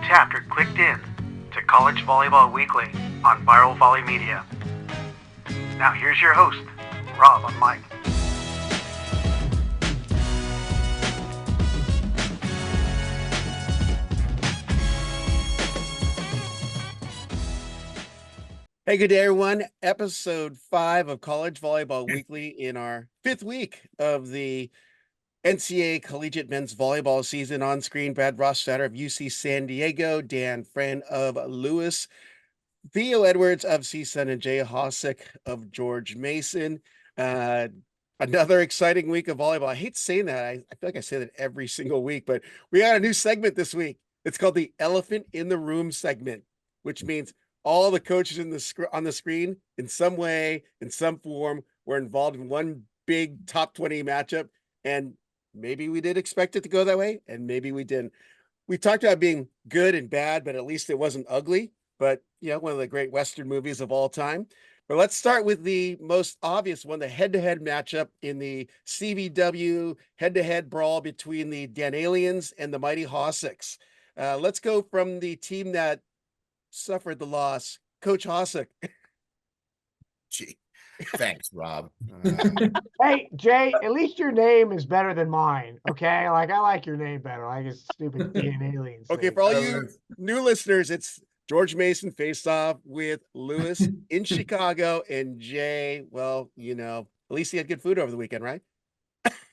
chapter clicked in to College Volleyball Weekly on Viral Volley Media. Now here's your host, Rob on mic. Hey, good day, everyone. Episode 5 of College Volleyball Weekly in our 5th week of the NCAA Collegiate Men's Volleyball season. On screen, Brad Rossstatter of UC San Diego, Dan Friend of Lewis, Theo Edwards of CSUN, and Jay Hosick of George Mason. Another exciting week of volleyball. I hate saying that. I feel like I say that every single week, but we got a new segment this week. It's called the Elephant in the Room segment, which means all the coaches on the screen in some way, in some form, were involved in one big top 20 matchup. And maybe we did expect it to go that way, and maybe we didn't. We talked about being good and bad, but at least it wasn't ugly. But, you know, one of the great Western movies of all time. But let's start with the most obvious one, the head-to-head matchup in the CVW head-to-head brawl between the Dan Aliens and the Mighty Hossicks. Let's go from the team that suffered the loss, Coach Hosick. Gee, thanks, Rob. Hey, Jay, at least your name is better than mine, okay? Like, I like your name better. Like, it's stupid Dan Aliens. Okay, for all you new listeners, it's George Mason faced off with Lewis in Chicago, and Jay, well, you know, at least he had good food over the weekend, right?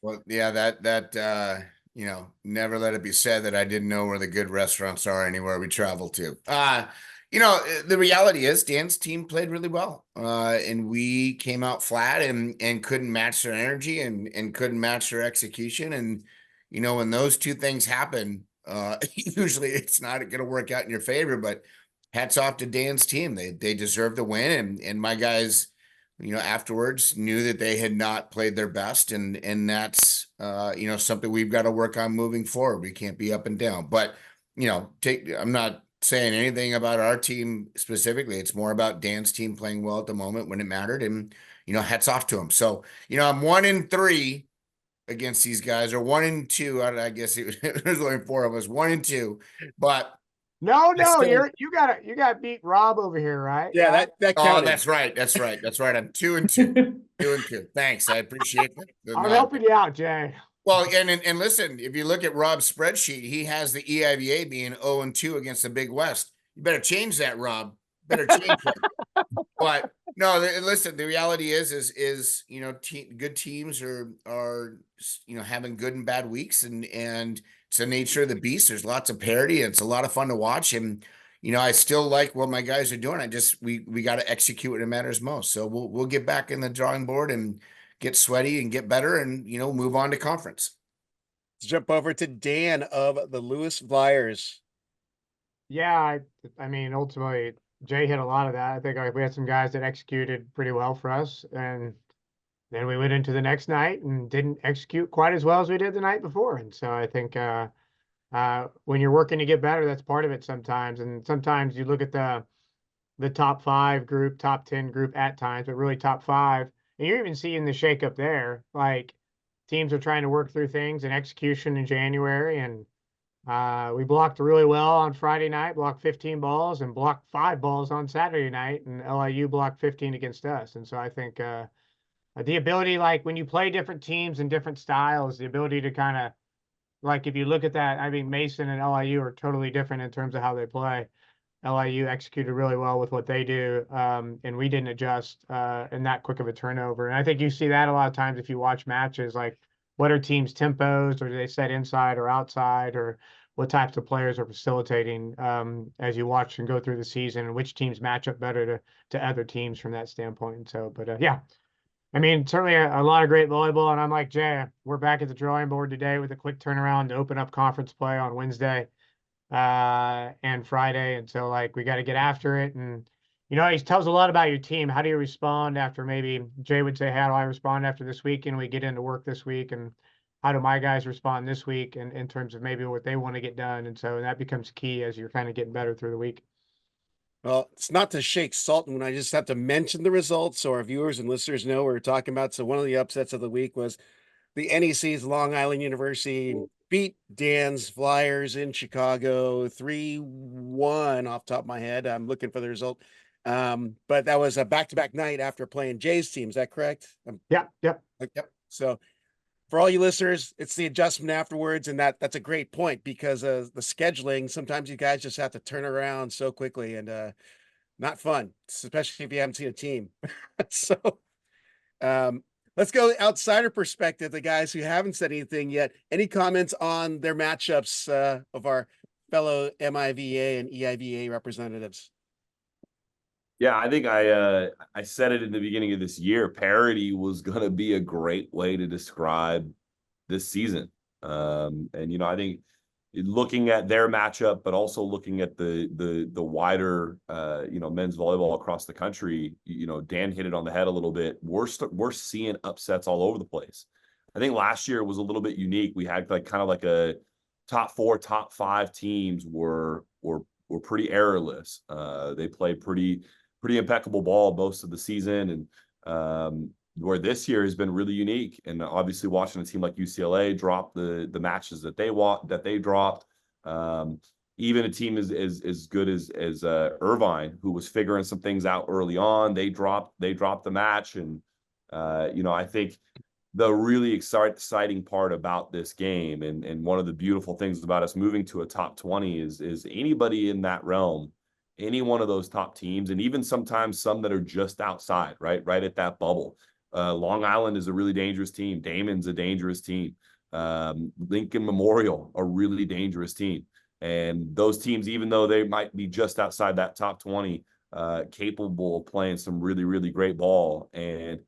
Well, yeah, that you know, never let it be said that I didn't know where the good restaurants are anywhere we travel to. You know, the reality is Dan's team played really well, and we came out flat and couldn't match their energy and couldn't match their execution. And, you know, when those two things happen, usually it's not going to work out in your favor, but hats off to Dan's team. They deserved the win. And my guys, you know, afterwards knew that they had not played their best. And that's, you know, something we've got to work on moving forward. We can't be up and down, but, you know, I'm not saying anything about our team specifically. It's more about Dan's team playing well at the moment when it mattered, and, you know, hats off to him. So, you know, I'm 1-3 against these guys, or 1-2. I guess it was only 4 of us, 1-2, but no, you got beat Rob over here, right? Yeah, that counted. Oh, that's right. I'm 2-2. 2-2. Thanks, I appreciate that. I'm helping you out, Jay. Well, and listen, if you look at Rob's spreadsheet, he has the EIVA being 0-2 against the Big West. You better change that, Rob. Better change that. But no, listen, the reality is you know, good teams are you know, having good and bad weeks, and it's the nature of the beast. There's lots of parity, and it's a lot of fun to watch. And, you know, I still like what my guys are doing. We got to execute when it matters most. So we'll get back in the drawing board and get sweaty and get better, and, you know, move on to conference. Let's jump over to Dan of the Lewis Flyers. Yeah, I mean, ultimately, Jay hit a lot of that. I think we had some guys that executed pretty well for us, and then we went into the next night and didn't execute quite as well as we did the night before. And so I think when you're working to get better, that's part of it sometimes. And sometimes you look at the top 5 group, top 10 group at times, but really top 5. And you're even seeing the shakeup there. Like, teams are trying to work through things and execution in January. And we blocked really well on Friday night, blocked 15 balls, and blocked 5 balls on Saturday night. And LIU blocked 15 against us. And so I think the ability, like, when you play different teams and different styles, the ability to kind of, like, if you look at that, I mean, Mason and LIU are totally different in terms of how they play. LIU executed really well with what they do, and we didn't adjust in that quick of a turnover. And I think you see that a lot of times if you watch matches, like, what are teams' tempos, or do they set inside or outside, or what types of players are facilitating as you watch and go through the season, and which teams match up better to other teams from that standpoint. So, but yeah, I mean, certainly a lot of great volleyball. And I'm like, Jay, we're back at the drawing board today with a quick turnaround to open up conference play on Wednesday and Friday. And so, like, we got to get after it. And, you know, he tells a lot about your team. How do you respond after, maybe Jay would say, how do I respond after this week? And we get into work this week, and how do my guys respond this week in terms of maybe what they want to get done? And so that becomes key as you're kind of getting better through the week. Well, it's not to shake salt when I just have to mention the results so our viewers and listeners know what we're talking about. So one of the upsets of the week was the NEC's Long Island University beat Dan's Flyers in Chicago 3-1 off the top of my head. I'm looking for the result. But that was a back-to-back night after playing Jay's team. Is that correct? Yep. Yep. So for all you listeners, it's the adjustment afterwards, and that's a great point because the scheduling, sometimes you guys just have to turn around so quickly, and not fun, especially if you haven't seen a team. So um, let's go outsider perspective, the guys who haven't said anything yet. Any comments on their matchups of our fellow MIVA and EIVA representatives? Yeah, I think I said it in the beginning of this year. Parity was going to be a great way to describe this season. And I think looking at their matchup, but also looking at the wider men's volleyball across the country, Dan hit it on the head a little bit. We're seeing upsets all over the place. I think last year was a little bit unique. We had kind of a top 4, top 5 teams were pretty errorless. They played pretty impeccable ball most of the season, and where this year has been really unique. And obviously watching a team like UCLA drop the matches that they dropped, even a team as good as Irvine, who was figuring some things out early on, they dropped the match. And I think the really exciting part about this game, and one of the beautiful things about us moving to a top 20 is anybody in that realm, any one of those top teams, and even sometimes some that are just outside, right at that bubble. Long Island is a really dangerous team. Damon's a dangerous team. Lincoln Memorial, a really dangerous team. And those teams, even though they might be just outside that top 20, capable of playing some really, really great ball. And,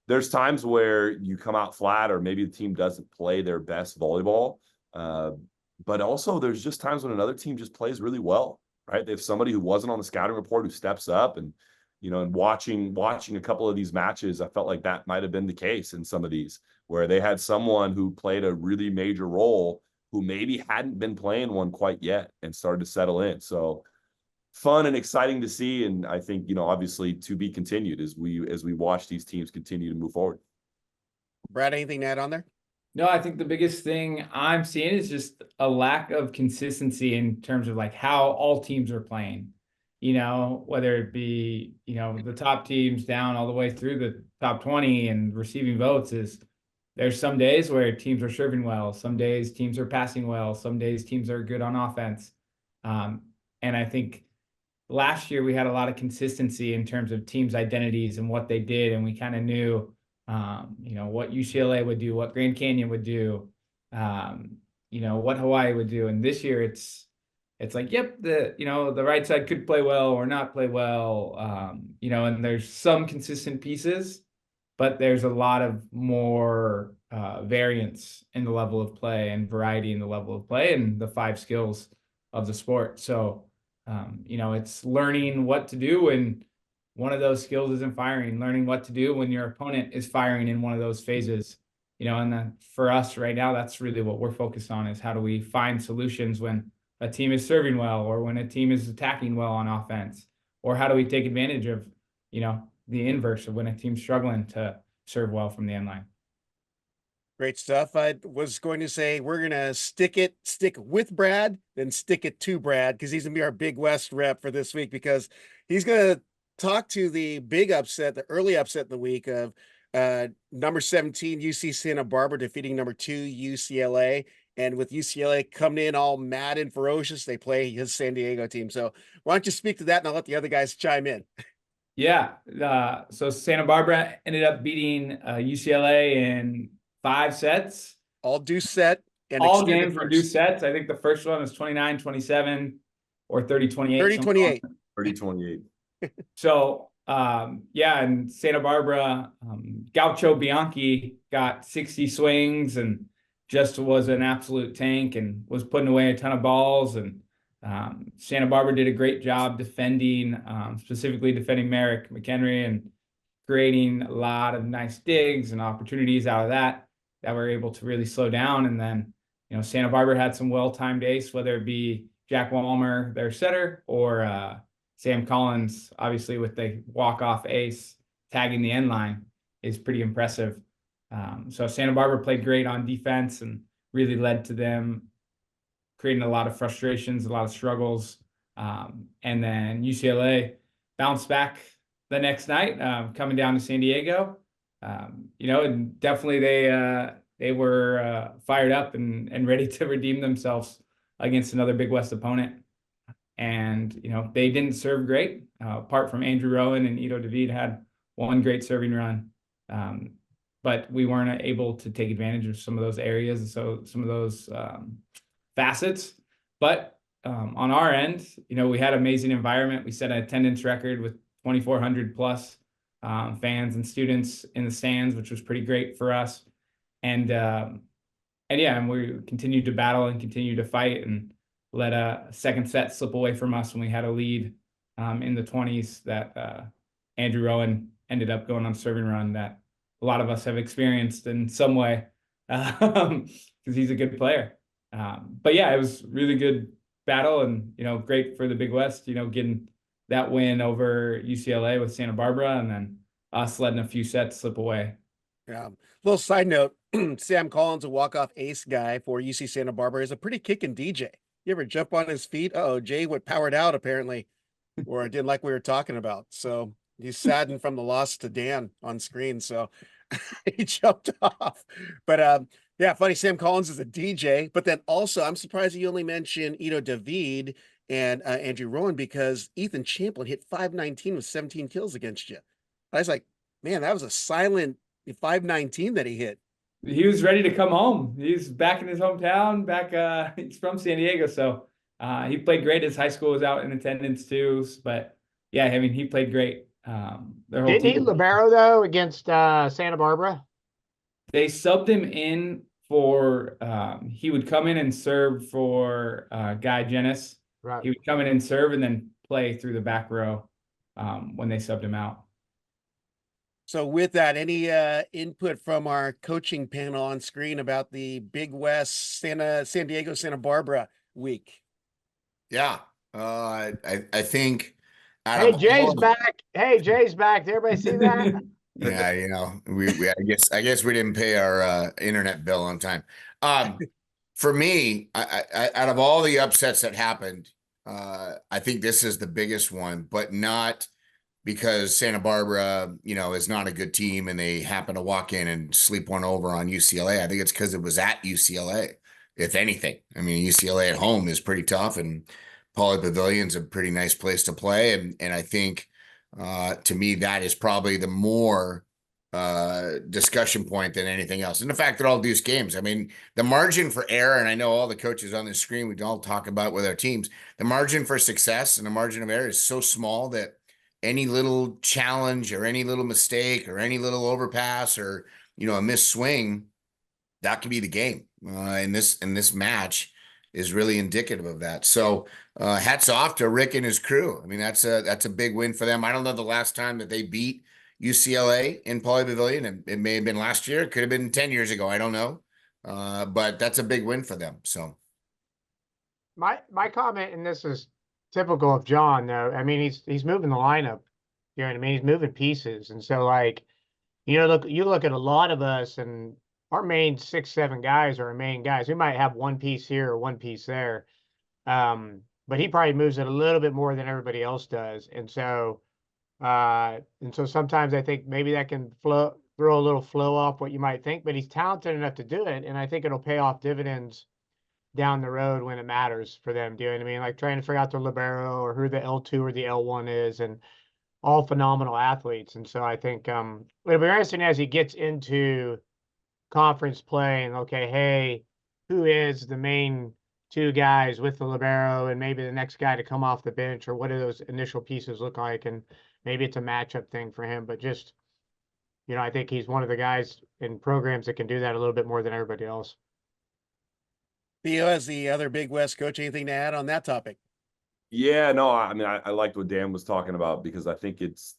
there's times where you come out flat, or maybe the team doesn't play their best volleyball. But also there's just times when another team just plays really well. Right? They have somebody who wasn't on the scouting report who steps up, and and watching a couple of these matches, I felt like that might have been the case in some of these, where they had someone who played a really major role who maybe hadn't been playing one quite yet and started to settle in. So fun and exciting to see, and I think obviously to be continued as we watch these teams continue to move forward. Brad, anything to add on there? No, I think the biggest thing I'm seeing is just a lack of consistency in terms of how all teams are playing, whether it be, the top teams down all the way through the top 20 and receiving votes. There's some days where teams are serving well. Some days teams are passing well. Some days teams are good on offense. And I think last year we had a lot of consistency in terms of teams' identities and what they did. And we kind of knew, what UCLA would do, what Grand Canyon would do, what Hawaii would do. And this year it's yep, the right side could play well or not play well. And there's some consistent pieces, but there's a lot of more variance in the level of play and variety in the level of play and the 5 skills of the sport. So, it's learning what to do when one of those skills isn't firing, learning what to do when your opponent is firing in one of those phases, and for us right now, that's really what we're focused on, is how do we find solutions when a team is serving well, or when a team is attacking well on offense, or how do we take advantage of, the inverse of when a team's struggling to serve well from the end line. Great stuff. I was going to say we're going to stick with Brad, then stick it to Brad, because he's going to be our Big West rep for this week, because he's going to talk to the big upset, the early upset in the week of number 17 UC Santa Barbara defeating number 2 UCLA. And with UCLA coming in all mad and ferocious, they play his San Diego team. So why don't you speak to that, and I'll let the other guys chime in. Yeah. So Santa Barbara ended up beating UCLA in 5 sets. All deuce set. And all games were deuce sets. I think the first one was 29-27 or 30-28. 30-28. 30-28. So, and Santa Barbara, Gaucho Bianchi got 60 swings and just was an absolute tank and was putting away a ton of balls. And Santa Barbara did a great job defending, specifically defending Merrick McHenry, and creating a lot of nice digs and opportunities out of that were able to really slow down. And then, Santa Barbara had some well-timed ace, whether it be Jack Walmer, their setter, or Sam Collins, obviously with the walk-off ace tagging the end line, is pretty impressive. So Santa Barbara played great on defense, and really led to them creating a lot of frustrations, a lot of struggles. And then UCLA bounced back the next night, coming down to San Diego. And definitely they were fired up and ready to redeem themselves against another Big West opponent. And, they didn't serve great. Apart from Andrew Rowan and Ito David had one great serving run. But we weren't able to take advantage of some of those areas. And so some of those facets. But on our end, we had an amazing environment. We set an attendance record with 2,400 plus fans and students in the stands, which was pretty great for us. And we continued to battle and continue to fight and let a second set slip away from us when we had a lead in the 20s that Andrew Rowan ended up going on a serving run that a lot of us have experienced in some way because he's a good player. But yeah, it was really good battle and, great for the Big West, getting that win over UCLA with Santa Barbara and then us letting a few sets slip away. Yeah. Little side note, Sam Collins, a walk-off ace guy for UC Santa Barbara, is a pretty kicking DJ. You ever jump on his feet? Jay went powered out apparently, or didn't like what we were talking about. So he's saddened from the loss to Dan on screen. So he jumped off. But yeah, funny. Sam Collins is a DJ, but then also I'm surprised you only mentioned Ito David and Andrew Rowan because Ethan Champlin hit 519 with 17 kills against you. I was like, man, that was a silent 519 that he hit. He was ready to come home. He's back in his hometown, he's from San Diego. So he played great. His high school was out in attendance too. But yeah, I mean, he played great. Their whole Didn't he team. libero though against Santa Barbara? They subbed him in for, he would come in and serve for Guy Jennis. Right. He would come in and serve and then play through the back row when they subbed him out. So with that, any input from our coaching panel on screen about the Big West San Diego, Santa Barbara week? Yeah. I think Hey, Jay's back. Hey, Jay's back. Did everybody see that? Yeah, I guess we didn't pay our internet bill on time. For me, I out of all the upsets that happened, I think this is the biggest one, but not because Santa Barbara, is not a good team and they happen to walk in and sleep one over on UCLA. I think it's because it was at UCLA, if anything. I mean, UCLA at home is pretty tough and Pauley Pavilion's a pretty nice place to play. And I think to me, that is probably the more discussion point than anything else. And the fact that all deuce games, I mean, the margin for error, and I know all the coaches on the screen, we all talk about with our teams, the margin for success and the margin of error is so small that any little challenge or any little mistake or any little overpass or, a missed swing, that could be the game. And this match is really indicative of that. So hats off to Rick and his crew. I mean, that's a big win for them. I don't know the last time that they beat UCLA in Pauley Pavilion. It may have been last year. It could have been 10 years ago. I don't know. But that's a big win for them. So my comment, and this is typical of John, though. I mean, he's moving the lineup. You know what I mean? He's moving pieces. And so you look at a lot of us and our main 6, 7 guys are our main guys. We might have one piece here or one piece there. But he probably moves it a little bit more than everybody else does. And so sometimes I think maybe that can throw a little flow off what you might think, but he's talented enough to do it. And I think it'll pay off dividends down the road when it matters for them. Do you know what I mean? Like trying to figure out the libero or who the L2 or the L1 is, and all phenomenal athletes. And so I think it'll be interesting as he gets into conference play and okay, hey, who is the main 2 guys with the libero and maybe the next guy to come off the bench, or what do those initial pieces look like? And maybe it's a matchup thing for him, but just, I think he's one of the guys in programs that can do that a little bit more than everybody else. Theo, as the other Big West coach, anything to add on that topic? Yeah, no, I mean, I liked what Dan was talking about because I think it's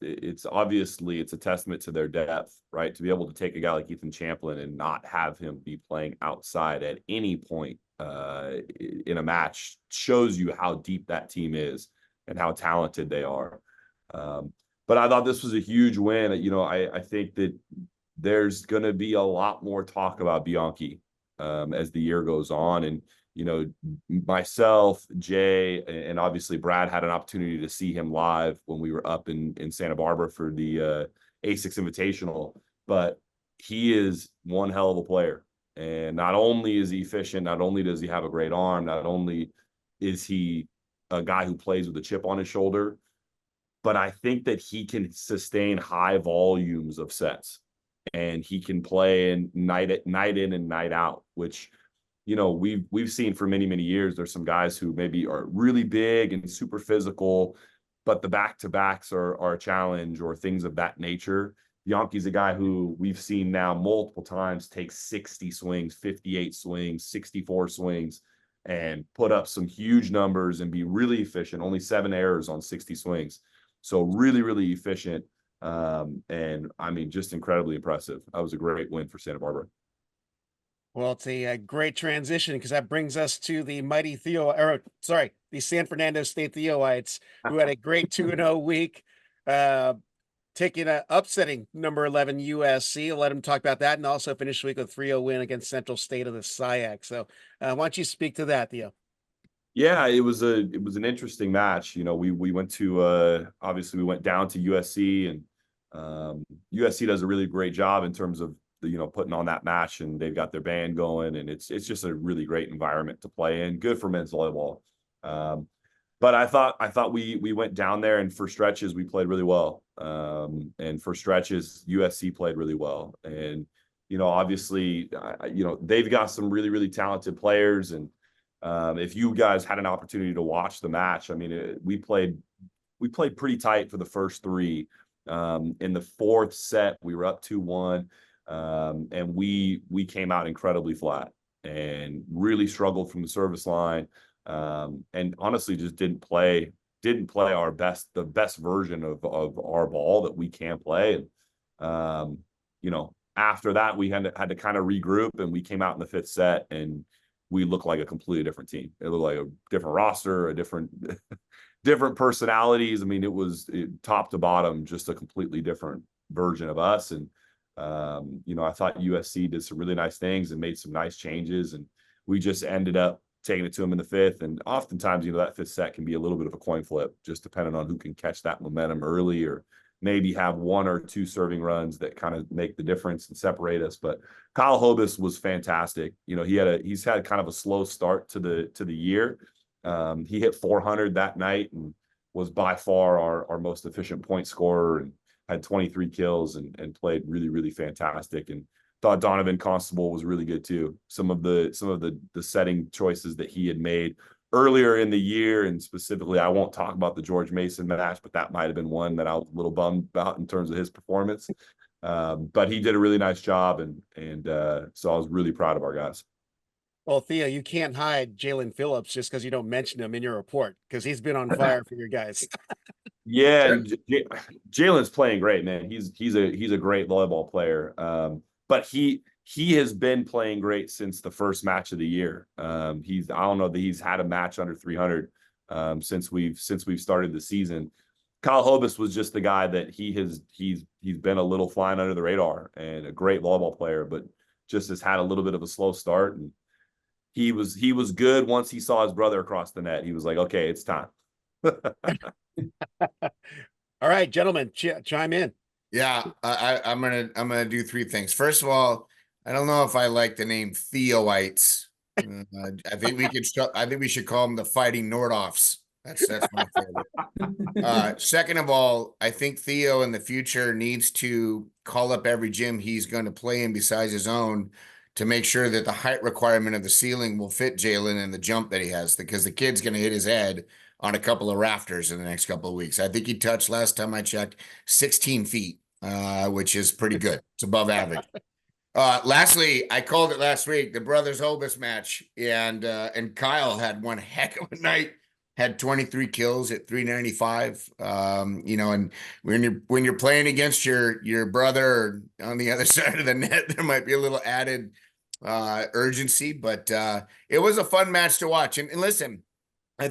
obviously it's a testament to their depth, right? To be able to take a guy like Ethan Champlin and not have him be playing outside at any point in a match shows you how deep that team is and how talented they are. But I thought this was a huge win. I think that there's going to be a lot more talk about Bianchi as the year goes on. And, myself, Jay, and obviously Brad had an opportunity to see him live when we were up in Santa Barbara for the A6 Invitational, but he is one hell of a player. And not only is he efficient, not only does he have a great arm, not only is he a guy who plays with a chip on his shoulder, but I think that he can sustain high volumes of sets, and he can play night in and night out, which, we've seen for many, many years. There's some guys who maybe are really big and super physical, but the back-to-backs are a challenge or things of that nature. Bianchi's a guy who we've seen now multiple times take 60 swings, 58 swings, 64 swings, and put up some huge numbers and be really efficient. Only 7 errors on 60 swings. So really, really efficient. And I mean, just incredibly impressive. That was a great win for Santa Barbara. Well, it's a great transition because that brings us to the mighty the San Fernando State Theoites, who had a great 2-0 week, upsetting number 11 USC. I'll let them talk about that, and also finish the week with a 3-0 win against Central State of the SIAC. So why don't you speak to that, Theo? Yeah, it was an interesting match. We went to obviously we went down to USC, and USC does a really great job in terms of putting on that match, and they've got their band going, and it's just a really great environment to play in. Good for men's volleyball. But I thought we went down there, and for stretches we played really well. And for stretches USC played really well. And obviously they've got some really, really talented players. And if you guys had an opportunity to watch the match, I mean, we played pretty tight for the first 3. In the 4th set, we were up 2-1, and we came out incredibly flat and really struggled from the service line, and honestly just didn't play the best version of our ball that we can play. And after that, we had to kind of regroup, and we came out in the 5th set, and we looked like a completely different team. It looked like a different roster, a different personalities. I mean, it was top to bottom, just a completely different version of us. And, I thought USC did some really nice things and made some nice changes, and we just ended up taking it to them in the 5th. And oftentimes, that 5th set can be a little bit of a coin flip, just depending on who can catch that momentum early, or maybe have 1 or 2 serving runs that kind of make the difference and separate us. But Kyle Hobus was fantastic. He's had kind of a slow start to the year. He hit 400 that night and was by far our most efficient point scorer, and had 23 kills and played really, really fantastic. And thought Donovan Constable was really good too. Some of the setting choices that he had made earlier in the year, and specifically, I won't talk about the George Mason match, but that might have been one that I was a little bummed about in terms of his performance. But he did a really nice job, and so I was really proud of our guys. Well, Theo, you can't hide Jalen Phillips just because you don't mention him in your report, because he's been on fire for your guys. Yeah, Jalen's playing great, man. He's a great volleyball player. But he has been playing great since the first match of the year. I don't know that he's had a match under 300 since we've started the season. Kyle Hobus was just the guy that he's been a little flying under the radar, and a great volleyball player, but just has had a little bit of a slow start. And he was good once he saw his brother across the net. He was like, okay, it's time. All right, gentlemen, chime in. Yeah, I'm gonna do 3 things. First of all, I don't know if I like the name Theoites. I think we should call them the Fighting Nordoffs. That's my favorite. Second of all, I think Theo in the future needs to call up every gym he's going to play in besides his own, to make sure that the height requirement of the ceiling will fit Jalen and the jump that he has, because the kid's going to hit his head on a couple of rafters in the next couple of weeks. I think he touched, last time I checked, 16 feet, which is pretty good. It's above average. Lastly, I called it last week, the Brothers Hobus match, and Kyle had one heck of a night. Had 23 kills at 395. And when you're playing against your brother on the other side of the net, there might be a little added urgency, but it was a fun match to watch. And listen, I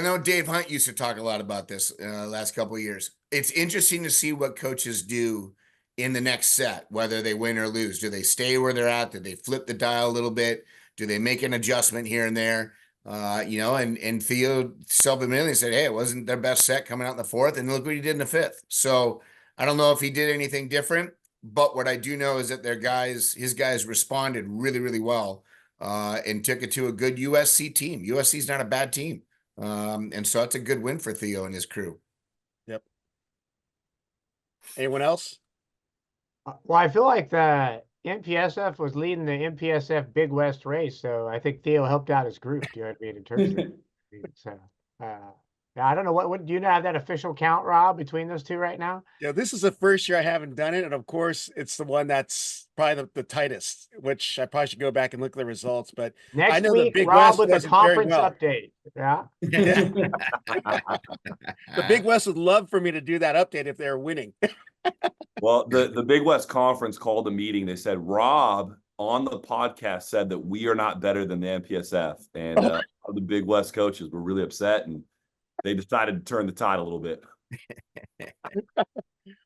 know Dave Hunt used to talk a lot about this last couple of years. It's interesting to see what coaches do in the next set, whether they win or lose. Do they stay where they're at? Do they flip the dial a little bit? Do they make an adjustment here and there? And Theo self-admittedly said, hey, it wasn't their best set coming out in the fourth, and look what he did in the fifth. So I don't know if he did anything different, but what I do know is that his guys responded really, really well, and took it to a good USC team. USC's not a bad team. And so it's a good win for Theo and his crew. Yep. Anyone else? Well, I feel like the MPSF was leading the MPSF Big West race, so I think Theo helped out his group. Do you know what I mean? In terms of, so, yeah, I don't know what do you have that official count, Rob, between those two right now? Yeah, this is the first year I haven't done it, and of course, it's the one that's probably the tightest. Which I probably should go back and look at the results. But I Next know week, the Big Rob West with a wasn't very conference well. update. Yeah. The Big West would love for me to do that update if they're winning. Well, the Big West Conference called a meeting. They said Rob on the podcast said that we are not better than the MPSF, and the Big West coaches were really upset, and they decided to turn the tide a little bit.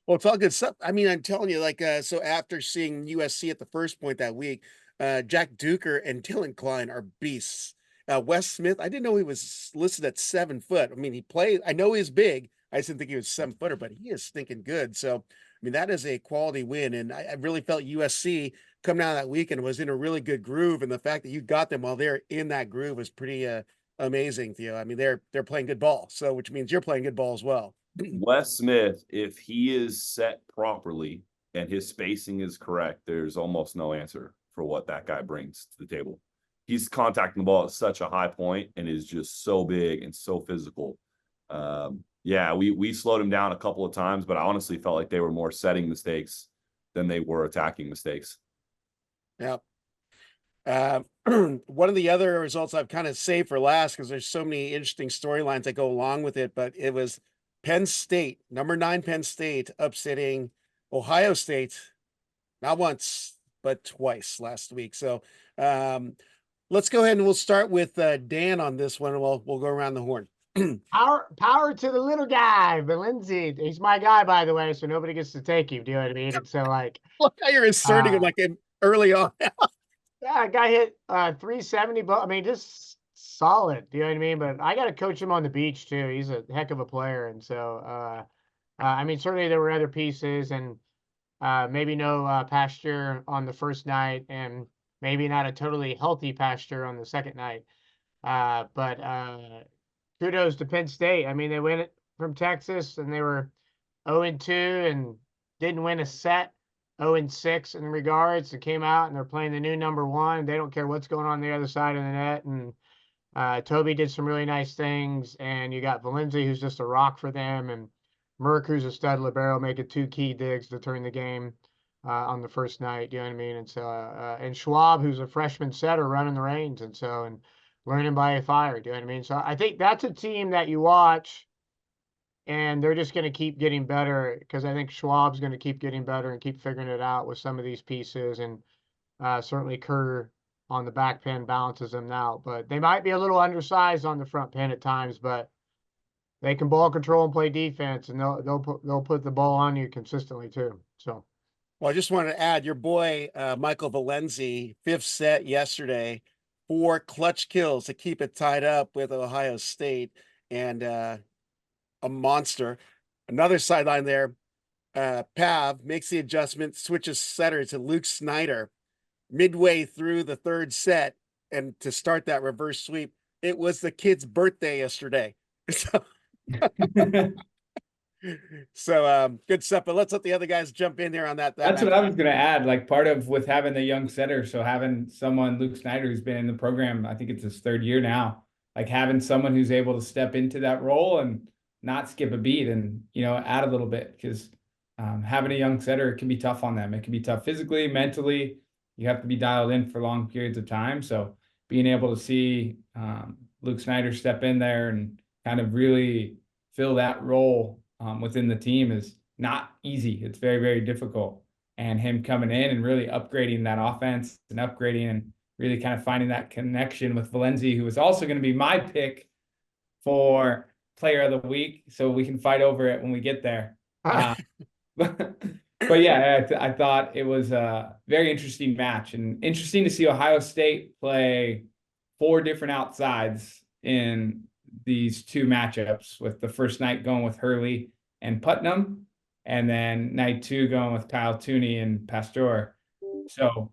Well, it's all good stuff. I mean, I'm telling you, so after seeing USC at the first point that week, Jack Duker and Dylan Klein are beasts. Wes Smith, I didn't know he was listed at 7 foot. I mean, he played, I know he's big. I just didn't think he was 7-footer, but he is stinking good. So, I mean, that is a quality win. And I really felt USC coming out of that weekend was in a really good groove. And the fact that you got them while they're in that groove was pretty amazing, Theo. I mean, they're playing good ball. So, which means you're playing good ball as well. Wes Smith, if he is set properly and his spacing is correct, there's almost no answer for what that guy brings to the table. He's contacting the ball at such a high point and is just so big and so physical. Yeah, we slowed him down a couple of times, but I honestly felt like they were more setting mistakes than they were attacking mistakes. Yeah. One of the other results I've kind of saved for last because there's so many interesting storylines that go along with it, but it was Penn State, number 9 Penn State, upsetting Ohio State, not once, but twice last week. So let's go ahead and we'll start with Dan on this one, and we'll go around the horn. Power to the little guy, Valenzi. He's my guy, by the way, so nobody gets to take him. Do you know what I mean? And so, like, look how you're inserting him early on. Yeah, guy hit 370, but I mean, just solid. Do you know what I mean? But I got to coach him on the beach too. He's a heck of a player, and so I mean, certainly there were other pieces, and maybe no pasture on the first night, and maybe not a totally healthy pasture on the second night. But kudos to Penn State. I mean, they went from Texas, and they were 0-2 and didn't win a set. 0-6 in regards, and came out and they're playing the new number 1. They don't care what's going on the other side of the net. And Toby did some really nice things. And you got Valenzi, who's just a rock for them, and Merck, who's a stud libero, making 2 key digs to turn the game on the first night. You know what I mean? And so, and Schwab, who's a freshman setter, running the reins, and so, and learning by fire. Do you know what I mean? So I think that's a team that you watch, and they're just going to keep getting better, because I think Schwab's going to keep getting better and keep figuring it out with some of these pieces. And certainly Kerr on the back pin balances them out. But they might be a little undersized on the front pin at times, but they can ball control and play defense, and they'll put the ball on you consistently too. So, well, I just wanted to add your boy Michael Valenzi, 5th set yesterday, 4 clutch kills to keep it tied up with Ohio State, and a monster. Another sideline there. Pav makes the adjustment, switches setter to Luke Snyder midway through the 3rd set, and to start that reverse sweep. It was the kid's birthday yesterday. So good stuff. But let's let the other guys jump in there on that. That's what I was going to add. Like, part of with having the young setter, so having someone, Luke Snyder, who's been in the program, I think it's his 3rd year now, like having someone who's able to step into that role and not skip a beat, and, you know, add a little bit, because having a young setter, it can be tough on them. It can be tough physically, mentally. You have to be dialed in for long periods of time. So being able to see Luke Snyder step in there and kind of really fill that role within the team is not easy. It's very, very difficult. And him coming in and really upgrading that offense and upgrading and really kind of finding that connection with Valenzi, who is also going to be my pick for player of the week, so we can fight over it when we get there. But yeah, I thought it was a very interesting match, and interesting to see Ohio State play 4 different outsides in these 2 matchups, with the first night going with Hurley and Putnam, and then night 2 going with Kyle Tooney and Pasteur. So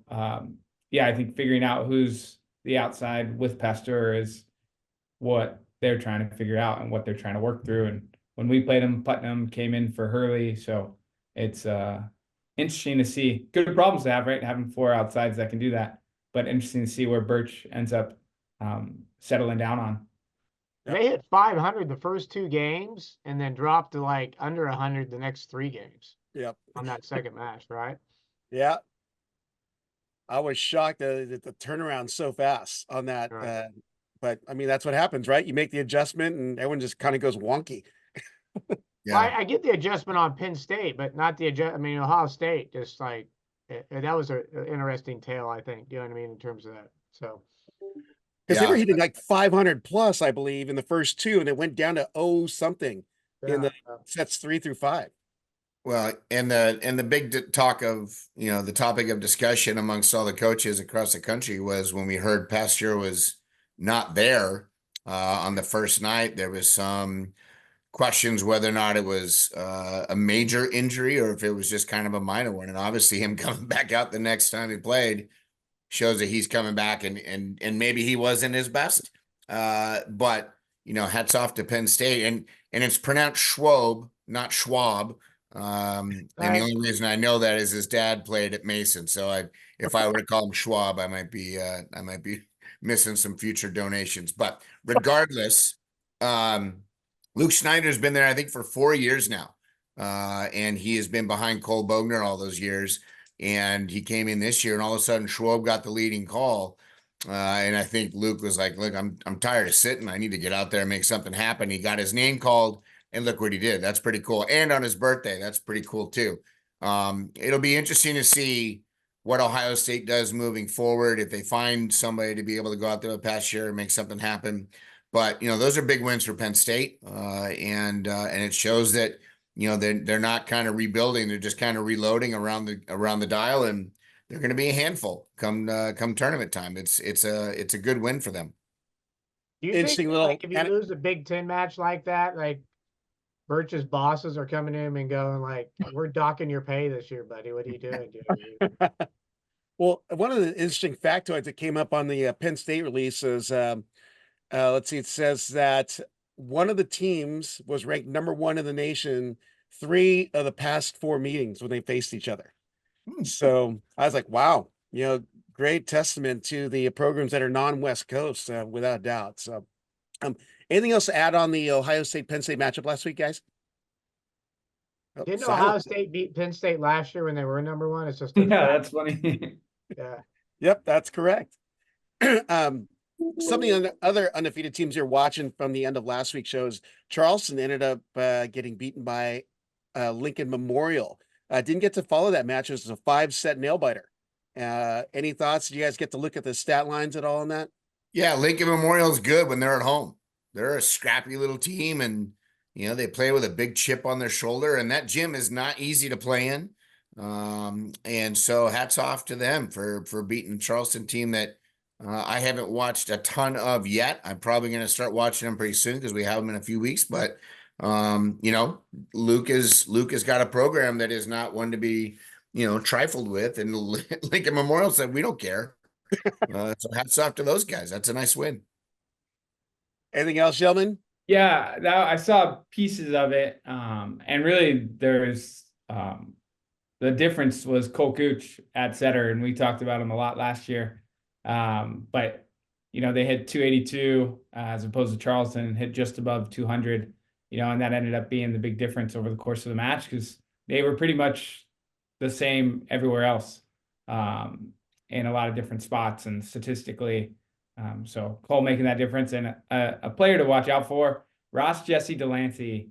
yeah, I think figuring out who's the outside with Pasteur is what they're trying to figure out and what they're trying to work through. And when we played them, Putnam came in for Hurley, so it's interesting to see. Good problems to have, right? Having 4 outsides that can do that, but interesting to see where Birch ends up settling down on. They hit 500 the first 2 games and then dropped to like under 100 the next 3 games. Yep. On that second match, right? Yeah. I was shocked that the turnaround so fast on that. Right. But I mean, that's what happens, right? You make the adjustment and everyone just kind of goes wonky. Yeah. Well, I get the adjustment on Penn State, but not the adjust. I mean, Ohio State just like that was an interesting tale, I think. You know what I mean in terms of that. So because they were hitting like 500 plus, I believe, in the first 2, and it went down to 0 something in the sets 3 through 5. Well, and the big talk of, the topic of discussion amongst all the coaches across the country was when we heard Pasteur was not there on the first night. There was some questions whether or not it was a major injury or if it was just kind of a minor one. And obviously him coming back out the next time he played shows that he's coming back and maybe he wasn't his best. But, hats off to Penn State. And it's pronounced Schwab, not Schwab. And the only reason I know that is his dad played at Mason. So if I were to call him Schwab, I might be missing some future donations. But regardless, Luke Schneider's been there, I think, for 4 years now. And he has been behind Cole Bogner all those years. And he came in this year, and all of a sudden Schwab got the leading call. And I think Luke was like, look, I'm tired of sitting. I need to get out there and make something happen. He got his name called. And look what he did. That's pretty cool. And on his birthday, that's pretty cool too. It'll be interesting to see what Ohio State does moving forward. If they find somebody to be able to go out there past year and make something happen. But, those are big wins for Penn State. And it shows that, they're not kind of rebuilding. They're just kind of reloading around the dial, and they're going to be a handful come tournament time. It's a good win for them. Do you think like, if you lose a Big Ten match like that, like Birch's bosses are coming in and going like, we're docking your pay this year, buddy. What are you doing, dude? Well, one of the interesting factoids that came up on the Penn State release is, let's see, it says that one of the teams was ranked #1 in the nation 3 of the past 4 meetings when they faced each other. So I was like, wow, great testament to the programs that are non-West Coast, without a doubt. So anything else to add on the Ohio State Penn State matchup last week, guys? Didn't Ohio State beat Penn State last year when they were #1? It's just that's funny. Yeah. Yep, that's correct. Something on the other undefeated teams you're watching from the end of last week's shows, Charleston ended up getting beaten by Lincoln Memorial. Didn't get to follow that match. It was a 5-set nail biter. Any thoughts? Did you guys get to look at the stat lines at all on that? Yeah, Lincoln Memorial's good when they're at home. They're a scrappy little team, and they play with a big chip on their shoulder, and that gym is not easy to play in. And so hats off to them for beating Charleston team that I haven't watched a ton of yet. I'm probably going to start watching them pretty soon because we have them in a few weeks. But Luke has got a program that is not one to be trifled with, and Lincoln Memorial said we don't care. So hats off to those guys. That's a nice win. Anything else, gentlemen? Yeah, I saw pieces of it, and really there's the difference was Cole Gooch at setter, and we talked about him a lot last year. But they hit 282 as opposed to Charleston, and hit just above 200. And that ended up being the big difference over the course of the match because they were pretty much the same everywhere else, in a lot of different spots and statistically. So Cole making that difference, and a player to watch out for, Ross Jesse Delancey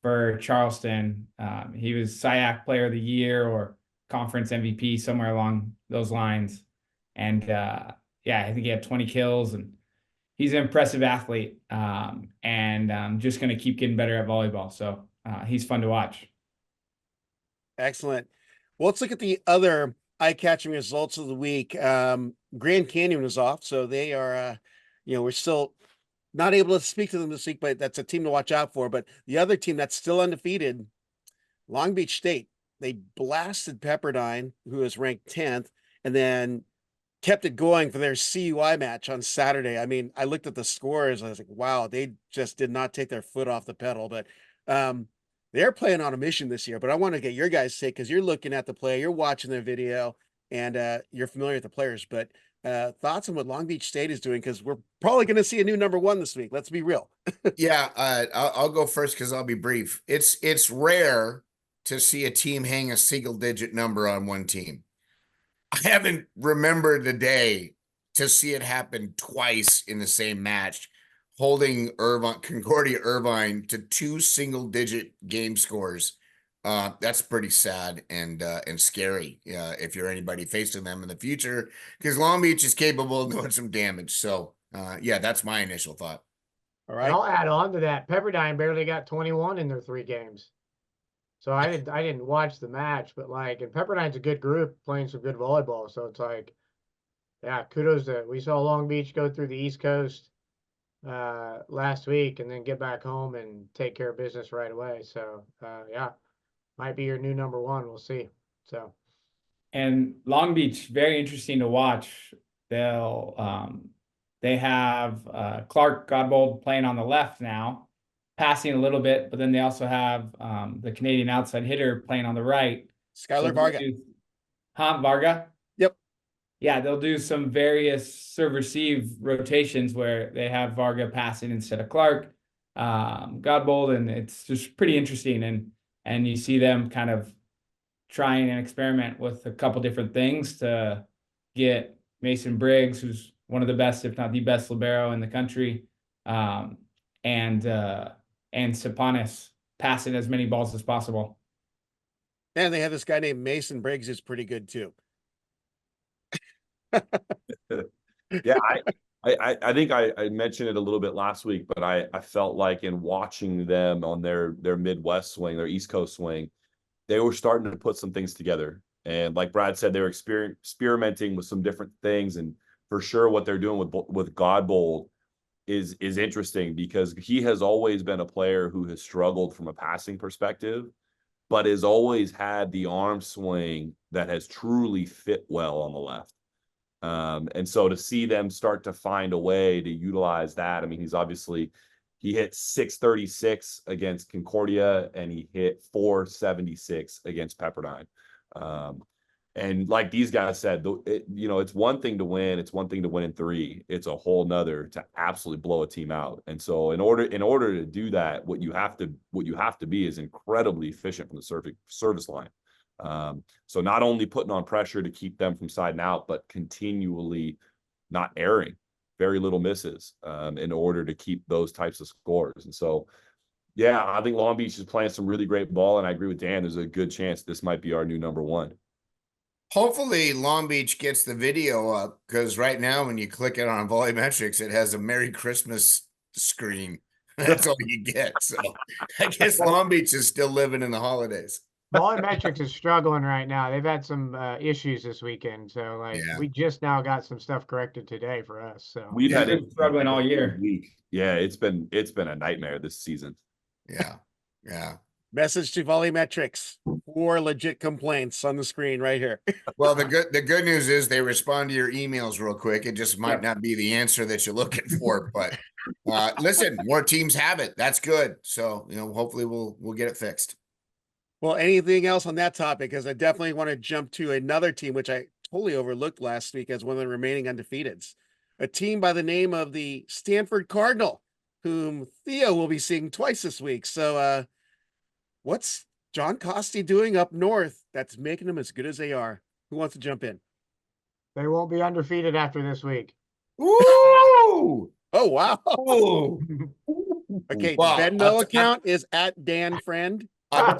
for Charleston. He was SIAC Player of the Year or Conference MVP, somewhere along those lines. And I think he had 20 kills, and he's an impressive athlete, and just going to keep getting better at volleyball. So he's fun to watch. Excellent. Well, let's look at the other eye-catching results of the week. Grand Canyon is off, so they are, we're still not able to speak to them this week, but that's a team to watch out for. But the other team that's still undefeated, Long Beach State, they blasted Pepperdine, who is ranked 10th, and then kept it going for their CUI match on Saturday. I mean, I looked at the scores. I was like, wow, they just did not take their foot off the pedal. But they're playing on a mission this year. But I want to get your guys' take because you're looking at the play, you're watching their video, and you're familiar with the players. But thoughts on what Long Beach State is doing? Because we're probably going to see a new number one this week. Let's be real. Yeah, I'll go first because I'll be brief. It's rare to see a team hang a single-digit number on one team. I haven't remembered the day to see it happen twice in the same match, holding Concordia Irvine to 2 single-digit game scores. That's pretty sad and scary if you're anybody facing them in the future, because Long Beach is capable of doing some damage. So yeah, that's my initial thought. All And right. I'll add on to that. Pepperdine barely got 21 in their 3 games. So I didn't watch the match, but like, and Pepperdine's a good group playing some good volleyball. So it's like, yeah, kudos to, we saw Long Beach go through the East Coast last week and then get back home and take care of business right away. So yeah, might be your new number one. We'll see. So. And Long Beach, very interesting to watch. They have Clark Godbold playing on the left now, passing a little bit, but then they also have the Canadian outside hitter playing on the right. Skylar Varga. Varga? Yep. Yeah, they'll do some various serve-receive rotations where they have Varga passing instead of Clark, Godbold, and it's just pretty interesting. And you see them kind of trying and experiment with a couple different things to get Mason Briggs, who's one of the best, if not the best libero in the country, and Saponis passing as many balls as possible. And they have this guy named Mason Briggs who's pretty good too. Yeah, I think I mentioned it a little bit last week, but I felt like in watching them on their Midwest swing, their East Coast swing, they were starting to put some things together. And like Brad said, they were experimenting with some different things. And for sure, what they're doing with Godbold is interesting, because he has always been a player who has struggled from a passing perspective, but has always had the arm swing that has truly fit well on the left. And so to see them start to find a way to utilize that, I mean, he hit 636 against Concordia and he hit 476 against Pepperdine. And like these guys said, it's one thing to win. It's one thing to win in 3. It's a whole nother to absolutely blow a team out. And so in order to do that, what you have to be is incredibly efficient from the service line. So not only putting on pressure to keep them from siding out, but continually not erring, very little misses, in order to keep those types of scores. And so, yeah, I think Long Beach is playing some really great ball, and I agree with Dan. There's a good chance this might be our new number one. Hopefully Long Beach gets the video up, because right now when you click it on Volumetrics, it has a Merry Christmas screen. That's all you get. So I guess Long Beach is still living in the holidays. Volumetrics is struggling right now. They've had some issues this weekend. So like we just now got some stuff corrected today for us. So we've had it struggling all year. Yeah, it's been a nightmare this season. Yeah. Message to Volumetrics: 4 legit complaints on the screen right here. Well, the good news is they respond to your emails real quick. It just might not be the answer that you're looking for, but listen, more teams have it. That's good. So, hopefully we'll get it fixed. Well, anything else on that topic? Because I definitely want to jump to another team, which I totally overlooked last week as one of the remaining undefeateds. A team by the name of the Stanford Cardinal, whom Theo will be seeing twice this week. So what's John Costi doing up north that's making them as good as they are? Who wants to jump in? They won't be undefeated after this week. Ooh! Oh, wow. Ooh. Okay, Well, Venmo account is at Dan Friend. I'll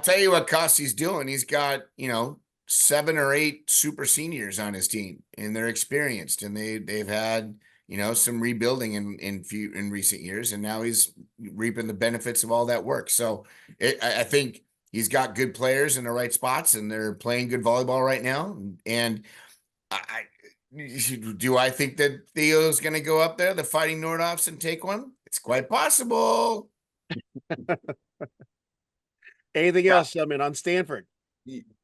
tell you what Costi's doing. He's got, 7 or 8 super seniors on his team, and they're experienced, and they've had, some rebuilding in recent years, and now he's reaping the benefits of all that work. So I think he's got good players in the right spots, and they're playing good volleyball right now. And do I think that Theo's going to go up there, the Fighting Nordoffs, and take one? It's quite possible. Anything else, gentlemen, on Stanford?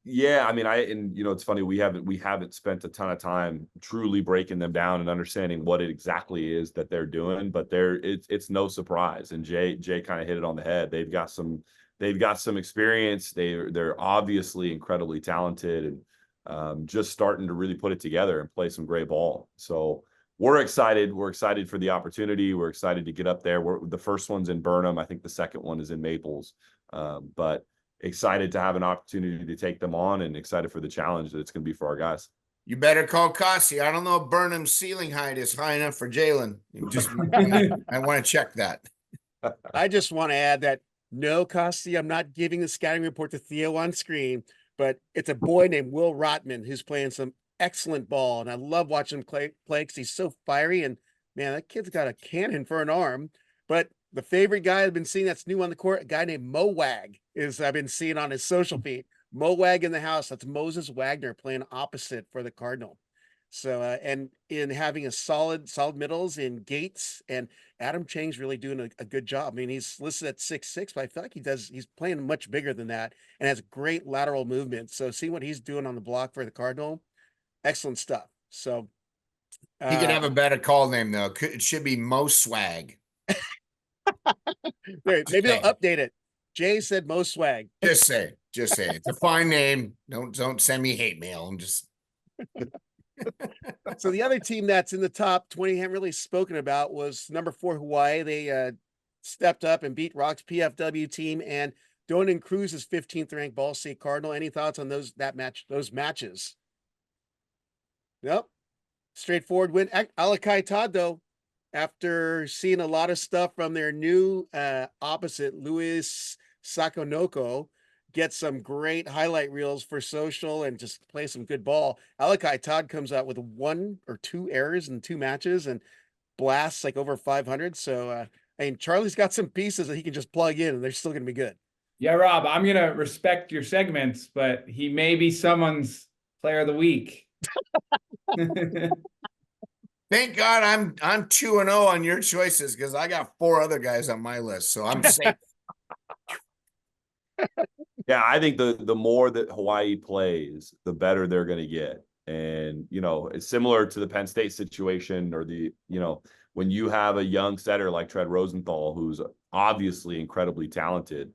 Yeah, I mean, it's funny, we haven't spent a ton of time truly breaking them down and understanding what it exactly is that they're doing, but it's no surprise. And Jay kind of hit it on the head. They've got some experience. They're obviously incredibly talented, and just starting to really put it together and play some great ball. So we're excited. We're excited for the opportunity. We're excited to get up there. The first one's in Burnham. I think the second one is in Maples. But excited to have an opportunity to take them on, and excited for the challenge that it's going to be for our guys. You better call Cossey. I don't know if Burnham's ceiling height is high enough for Jalen. I want to check that. I just want to add that no, Costi, I'm not giving the scouting report to Theo on screen, but it's a boy named Will Rotman who's playing some excellent ball, and I love watching him play because he's so fiery, and man, that kid's got a cannon for an arm. But the favorite guy I've been seeing that's new on the court, a guy named Mo Wag, I've been seeing on his social feed. Mo Wag in the house. That's Moses Wagner playing opposite for the Cardinal. So, and in having a solid middles in Gates, and Adam Chang's really doing a good job. I mean, he's listed at 6'6", but I feel like he's playing much bigger than that and has great lateral movement. So seeing what he's doing on the block for the Cardinal, excellent stuff. So he could have a better call name though. It should be Mo Swag. Maybe they'll update it. Jay said Mo Swag. Just say it's a fine name. Don't send me hate mail. I'm just. So the other team that's in the top 20 haven't really spoken about was number 4 Hawaii. They stepped up and beat Rock's PFW team and Donan Cruz's 15th ranked Ball State Cardinal. Any thoughts on those matches? Nope. Straightforward win. Alakai Todd, though, after seeing a lot of stuff from their new opposite, Luis Sakonoko, get some great highlight reels for social and just play some good ball. Alakai Todd comes out with 1 or 2 errors in 2 matches and blasts like over 500. So, I mean, Charlie's got some pieces that he can just plug in and they're still going to be good. Yeah, Rob, I'm going to respect your segments, but he may be someone's player of the week. Thank God I'm 2-0 on your choices, because I got 4 other guys on my list, so I'm safe. Yeah, I think the more that Hawaii plays, the better they're going to get. And, it's similar to the Penn State situation, or when you have a young setter like Tread Rosenthal, who's obviously incredibly talented,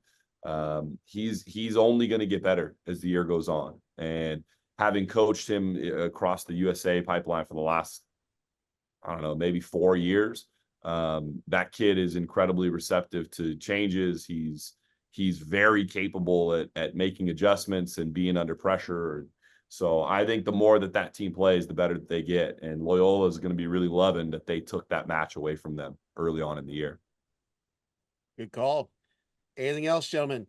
he's only going to get better as the year goes on. And having coached him across the USA pipeline for the last, I don't know, maybe 4 years, that kid is incredibly receptive to changes. He's very capable at making adjustments and being under pressure. So I think the more that team plays, the better that they get. And Loyola is going to be really loving that they took that match away from them early on in the year. Good call. Anything else, gentlemen?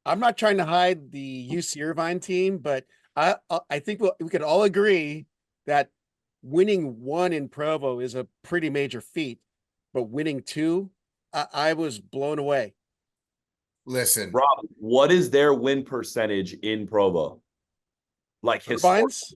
I'm not trying to hide the UC Irvine team, but I think we could all agree that winning 1 in Provo is a pretty major feat, but winning 2, I was blown away. Listen, Rob, what is their win percentage in Provo? Like Irvine's?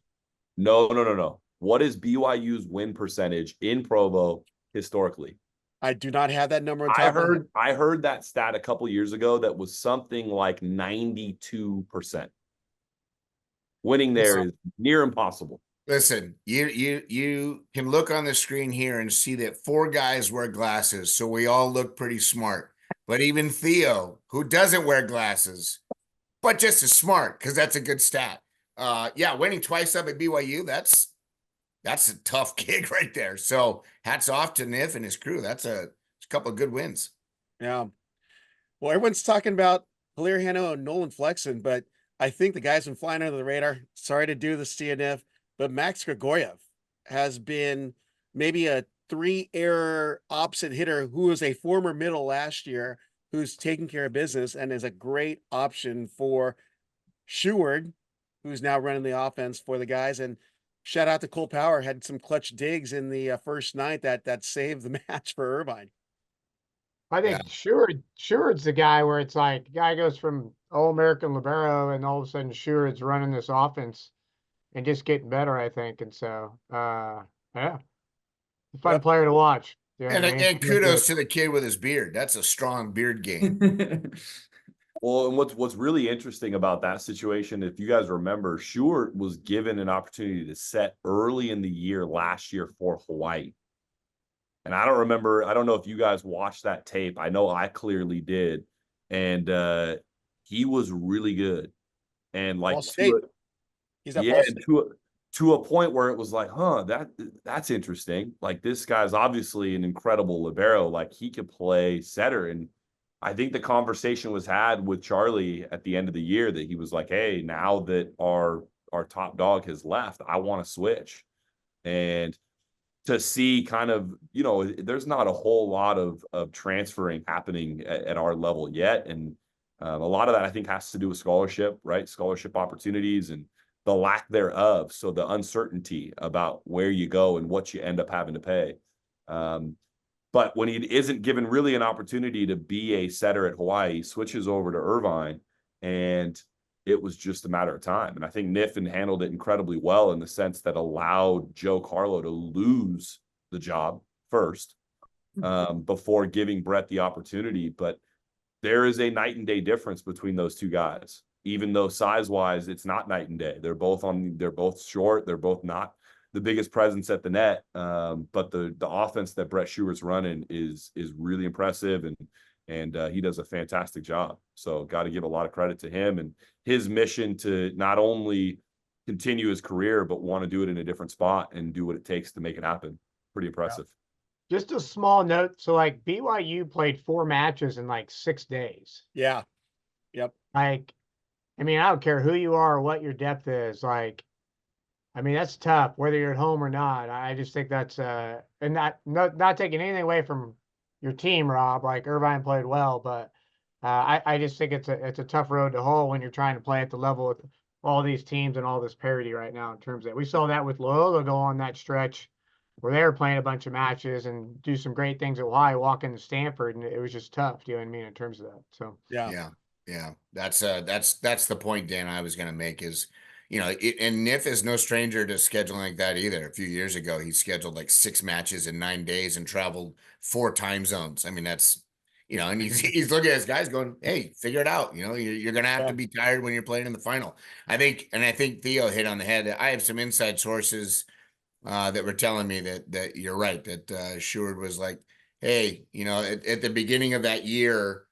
No. What is BYU's win percentage in Provo historically? I do not have that number on top. I heard that stat a couple years ago that was something like 92%. Winning there is near impossible. Listen, you can look on the screen here and see that 4 guys wear glasses, so we all look pretty smart. But even Theo, who doesn't wear glasses, but just as smart, because that's a good stat. Winning twice up at BYU, that's a tough gig right there. So hats off to Niff and his crew. That's a couple of good wins. Yeah. Well, everyone's talking about Hilaire Hanno and Nolan Flexen, but I think the guy's been flying under the radar. Sorry to do this to you, Niff, but Max Grigoriev has been maybe a 3-error opposite hitter who was a former middle last year, who's taking care of business and is a great option for Sheward, who's now running the offense for the guys. And shout out to Cole Power, had some clutch digs in the first night that saved the match for Irvine. I think Sherwood's the guy where it's like the guy goes from All-American libero and all of a sudden Sherwood's running this offense and just getting better, I think. And so yeah, fun player to watch. You know And, what I mean? and kudos to the kid with his beard. That's a strong beard game. Well, and what's really interesting about that situation, if you guys remember, Stewart was given an opportunity to set early in the year last year for Hawaii. And I don't know if you guys watched that tape. I know I clearly did. And he was really good. And like, Ball State. He's at yeah, Ball State. to a point where it was like, that's interesting. Like, this guy's obviously an incredible libero. Like, he could play setter. And I think the conversation was had with Charlie at the end of the year that he was like, hey, now that our top dog has left, I want to switch. And to see kind of, there's not a whole lot of transferring happening at our level yet. And a lot of that, I think, has to do with scholarship, right? Scholarship opportunities and the lack thereof. So the uncertainty about where you go and what you end up having to pay. But when he isn't given really an opportunity to be a setter at Hawaii, he switches over to Irvine, and it was just a matter of time. And I think Niffen handled it incredibly well in the sense that allowed Joe Carlo to lose the job first before giving Brett the opportunity. But there is a night and day difference between those two guys, even though size-wise, it's not night and day. They're both short. They're both not the biggest presence at the net. But the offense that Brett Stewart's running is really impressive, and he does a fantastic job. So got to give a lot of credit to him and his mission to not only continue his career, but want to do it in a different spot and do what it takes to make it happen. Pretty impressive. Yeah. Just a small note. So like BYU played 4 matches in like 6 days. Yeah. Yep. Like, I mean, I don't care who you are or what your depth is. Like, I mean, that's tough, whether you're at home or not. I just think that's and not taking anything away from your team, Rob. Like Irvine played well, but I just think it's a tough road to hoe when you're trying to play at the level with all these teams and all this parity right now. In terms of we saw that with Loyola go on that stretch where they were playing a bunch of matches and do some great things at Hawaii, walk into Stanford, and it was just tough. Do you know what I mean in terms of that? So yeah. That's the point, Dan, I was going to make is, and Niff is no stranger to scheduling like that either. A few years ago, he scheduled like 6 matches in 9 days and traveled 4 time zones. I mean, that's, and he's looking at his guys going, hey, figure it out. You're going to have to be tired when you're playing in the final. I think Theo hit on the head. I have some inside sources that were telling me that you're right, that Stewart was like, hey, at the beginning of that year,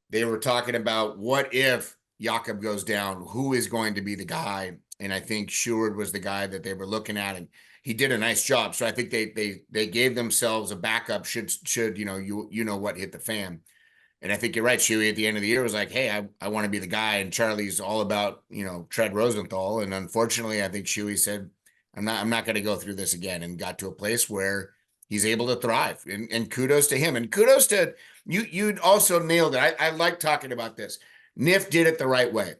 they were talking about what if Jakob goes down, who is going to be the guy? And I think Stewart was the guy that they were looking at, and he did a nice job. So I think they gave themselves a backup should what hit the fan. And I think you're right. Shuey at the end of the year was like, hey, I want to be the guy. And Charlie's all about, Tread Rosenthal. And unfortunately, I think Shuey said, I'm not going to go through this again, and got to a place where he's able to thrive, and kudos to him, and kudos to you. You'd also nailed it. I like talking about this. Niff did it the right way.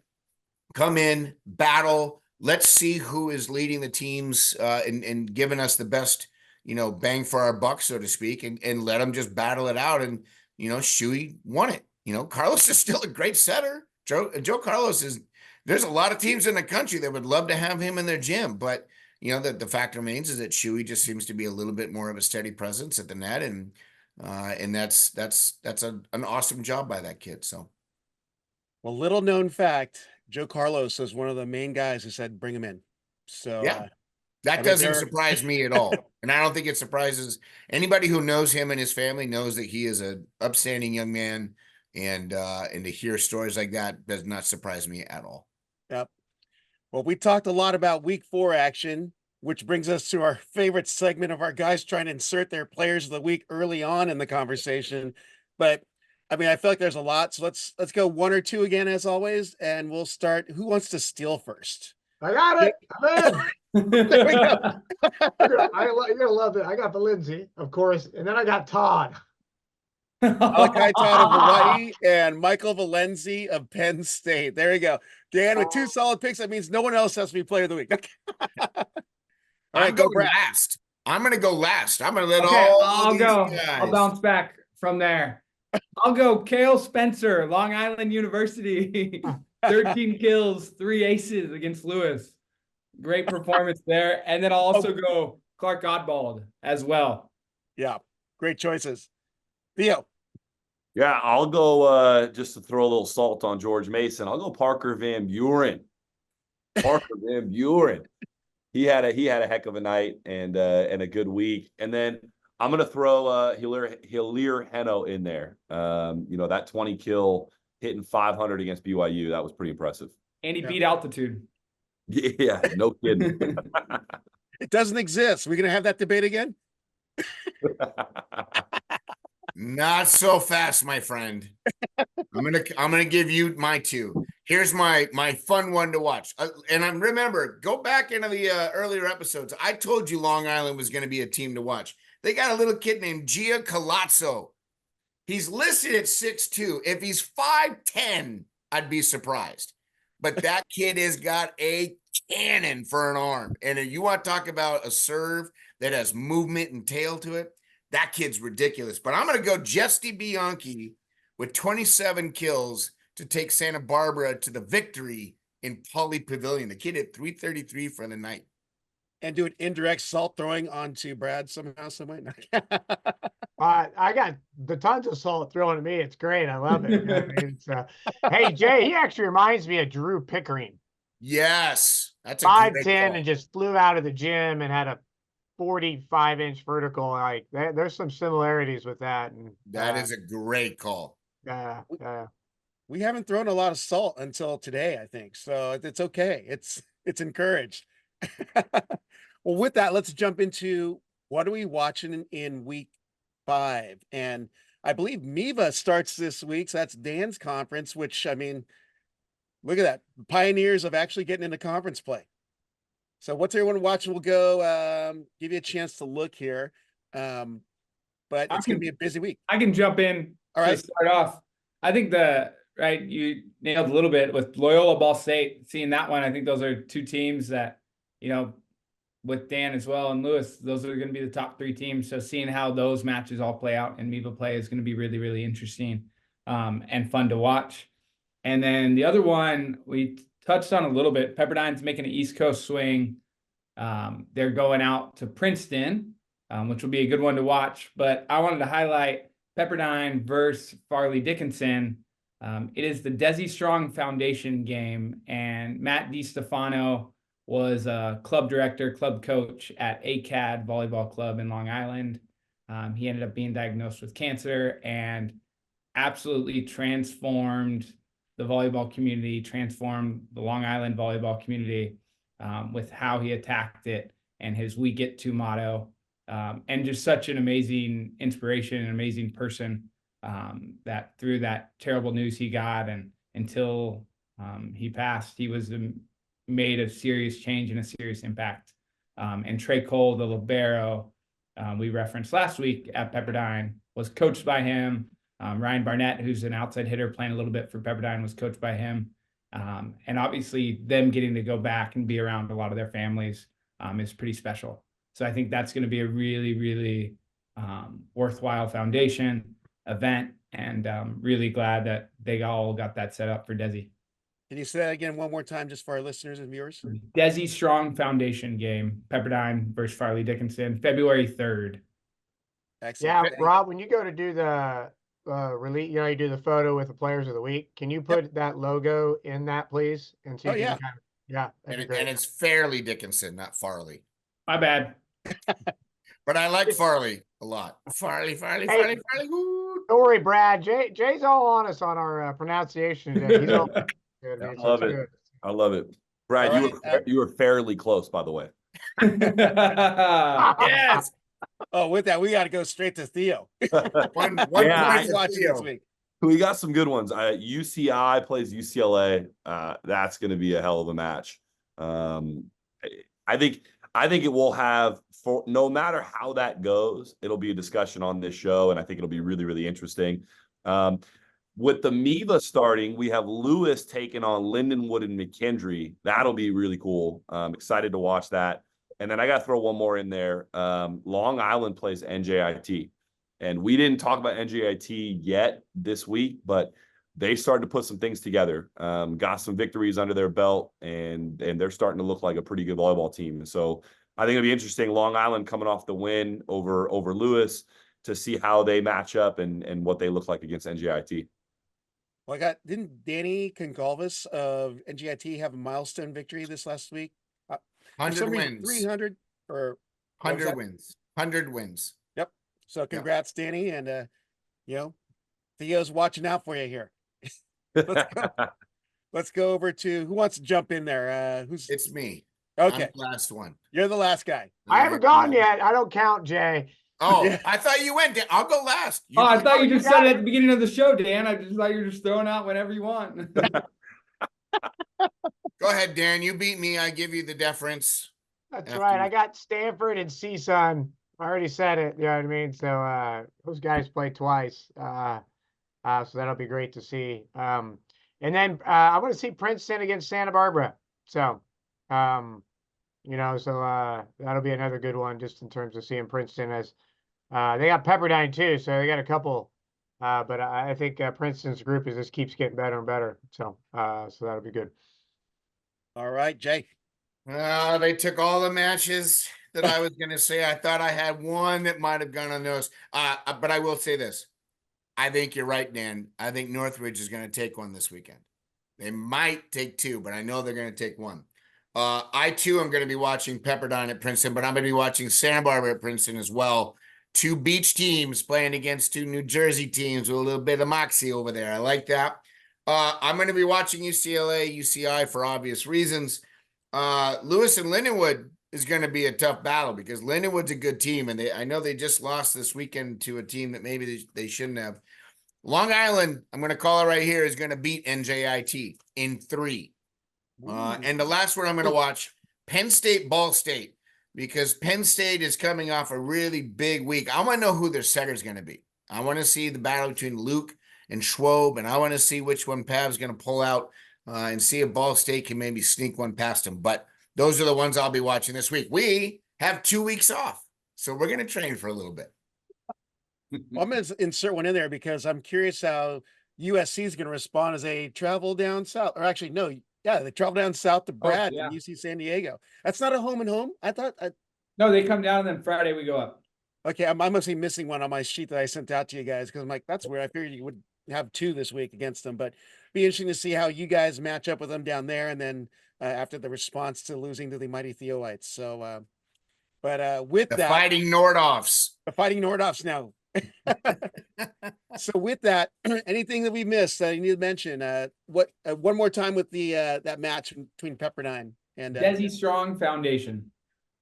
Come in, battle. Let's see who is leading the teams and giving us the best, bang for our buck, so to speak, and let them just battle it out. And, Shuey won it. Carlos is still a great setter. Joe Carlos there's a lot of teams in the country that would love to have him in their gym, but the fact remains is that Shuey just seems to be a little bit more of a steady presence at the net. And that's an awesome job by that kid. So. Well, little known fact, Joe Carlos is one of the main guys who said, bring him in. So yeah, that doesn't surprise me at all. And I don't think it surprises anybody who knows him, and his family knows that he is an upstanding young man. And to hear stories like that does not surprise me at all. Yep. Well, we talked a lot about week 4 action, which brings us to our favorite segment of our guys trying to insert their players of the week early on in the conversation. But I mean, I feel like there's a lot. So let's go 1 or 2 again, as always. And we'll start. Who wants to steal first? I got it. I'm in. There we go. You're gonna love it. I got Valenzi, of course, and then I got Todd. Malachi Todd of Hawaii and Michael Valenzi of Penn State. There you go. Dan with 2 solid picks. That means no one else has to be player of the week. All right, go Brad. Last. I'm going to go last. I'm going to let okay, all I'll these go. guys. I'll bounce back from there. I'll go Cale Spencer, Long Island University. 13 kills, 3 aces against Lewis. Great performance there. And then I'll also go Clark Godbald as well. Yeah, great choices. Theo. Yeah, I'll go just to throw a little salt on George Mason. I'll go Parker Van Buren. Parker Van Buren. He had a heck of a night and a good week. And then I'm gonna throw Hilaire Heno in there. That 20 kill hitting 500 against BYU. That was pretty impressive. And he beat altitude. Yeah, no kidding. It doesn't exist. We're gonna have that debate again. Not so fast, my friend. I'm gonna give you my two. Here's my fun one to watch. And remember, go back into the earlier episodes. I told you Long Island was going to be a team to watch. They got a little kid named Gia Colazzo. He's listed at 6'2". If he's 5'10", I'd be surprised. But that kid has got a cannon for an arm. And if you want to talk about a serve that has movement and tail to it, that kid's ridiculous. But I'm going to go Jesty Bianchi with 27 kills to take Santa Barbara to the victory in Pauley Pavilion. The kid hit 333 for the night. And do an indirect salt throwing onto Brad somehow, some way. I got the tons of salt thrown at me. It's great. I love it. Hey, Jay, he actually reminds me of Drew Pickering. Yes. That's a 5'10" and just flew out of the gym and had a 45-inch vertical. Like there's some similarities with that. And that is a great call. Yeah. We haven't thrown a lot of salt until today, I think. So it's okay. It's encouraged. Well, with that, let's jump into what are we watching in week 5. And I believe MEVA starts this week. So that's Dan's conference, which, I mean, look at that. Pioneers of actually getting into conference play. So what's everyone watching? We'll go give you a chance to look here. But it's going to be a busy week. I can jump in. All right. To start off. I think you nailed a little bit with Loyola Ball State, seeing that one. I think those are two teams that, with Dan as well and Lewis, those are going to be the top 3 teams. So seeing how those matches all play out in MEVA play is going to be really, really interesting and fun to watch. And then the other one we touched on a little bit, Pepperdine's making an East Coast swing. They're going out to Princeton, which will be a good one to watch. But I wanted to highlight Pepperdine versus Farley Dickinson. It is the Desi Strong Foundation game, and Matt DiStefano was a club director, club coach at ACAD Volleyball Club in Long Island. He ended up being diagnosed with cancer and absolutely transformed the volleyball community, transformed the Long Island volleyball community with how he attacked it and his "We Get To" motto. And just such an amazing inspiration, an amazing person that through that terrible news he got and until he passed, he was made a serious change and a serious impact. And Trey Cole, the libero we referenced last week at Pepperdine, was coached by him. Ryan Barnett, who's an outside hitter playing a little bit for Pepperdine, was coached by him. And obviously them getting to go back and be around a lot of their families is pretty special. So I think that's going to be a really, really worthwhile foundation event, and really glad that they all got that set up for Desi. Can you say that again one more time just for our listeners and viewers? Desi Strong Foundation game, Pepperdine versus Farley Dickinson, February 3rd. Excellent. Yeah, Rob, when you go to do the release, you do the photo with the players of the week. Can you put that logo in that, please? And see if you can And it's Fairleigh Dickinson, not Farley. My bad. But I like Farley a lot. Farley. Woo. Don't worry, Brad. Jay's all on us on our pronunciation today. He's all good. I love it. Good. I love it. Brad, you were fairly close, by the way. Yes. Oh, with that, we got to go straight to Theo. One Point watching this week. We got some good ones. UCI plays UCLA. That's going to be a hell of a match. I think it will have, for no matter how that goes, it'll be a discussion on this show, and I think it'll be really, really interesting. With the MEVA starting, we have Lewis taking on Lindenwood and McKendree. That'll be really cool. I'm excited to watch that. And then I got to throw one more in there. Long Island plays NJIT. And we didn't talk about NJIT yet this week, but they started to put some things together, got some victories under their belt, and they're starting to look like a pretty good volleyball team. So I think it'll be interesting. Long Island coming off the win over Lewis to see how they match up and what they look like against NJIT. Well, didn't Danny Congalvis of NGIT have a milestone victory this last week? 100 wins. 300 or 100 wins. 100 wins. Yep. So congrats, Danny, and Theo's watching out for you here. Let's go over to who wants to jump in there. It's me. Okay. I'm the last one. You're the last guy. I haven't gone yet. I don't count, Jay. Oh, Yeah. I thought you went. I'll go last. I thought you just said it at the beginning of the show, Dan. I just thought you were just throwing out whenever you want. Go ahead, Dan. You beat me. I give you the deference. That's After right. you- I got Stanford and CSUN. I already said it. You know what I mean? So those guys played twice. So that'll be great to see. And then I want to see Princeton against Santa Barbara. So, that'll be another good one just in terms of seeing Princeton as they got Pepperdine too. So they got a couple. But I think Princeton's group just keeps getting better and better. So that'll be good. All right, Jake. They took all the matches that I was going to say. I thought I had one that might have gone unnoticed. But I will say this. I think you're right, Dan. I think Northridge is going to take one this weekend. They might take two, but I know they're going to take one. I, too, am going to be watching Pepperdine at Princeton, but I'm going to be watching Santa Barbara at Princeton as well. Two beach teams playing against two New Jersey teams with a little bit of moxie over there. I like that. I'm going to be watching UCLA, UCI for obvious reasons. Lewis and Lindenwood is going to be a tough battle because Lindenwood's a good team, and I know they just lost this weekend to a team that maybe they shouldn't have. Long Island, I'm going to call it right here, is going to beat NJIT in 3. And the last one I'm going to watch, Penn State, Ball State, because Penn State is coming off a really big week. I want to know who their setter is going to be. I want to see the battle between Luke and Schwob, and I want to see which one Pav's going to pull out and see if Ball State can maybe sneak one past him. But those are the ones I'll be watching this week. We have 2 weeks off, so we're going to train for a little bit. Well, I'm going to insert one in there because I'm curious how USC is going to respond as they travel down south. Or actually, no, they travel down south to Brad and UC San Diego. That's not a home and home. I thought. No, they come down and then Friday we go up. Okay, I'm mostly missing one on my sheet that I sent out to you guys because I'm like, that's where I figured you would have 2 this week against them. But be interesting to see how you guys match up with them down there, and then after the response to losing to the mighty Theoites. So, with The that, Fighting Nordoffs. the fighting Nordoffs now. So with that, anything that we missed that you need to mention? One more time with the that match between Pepperdine and Desi Strong Foundation.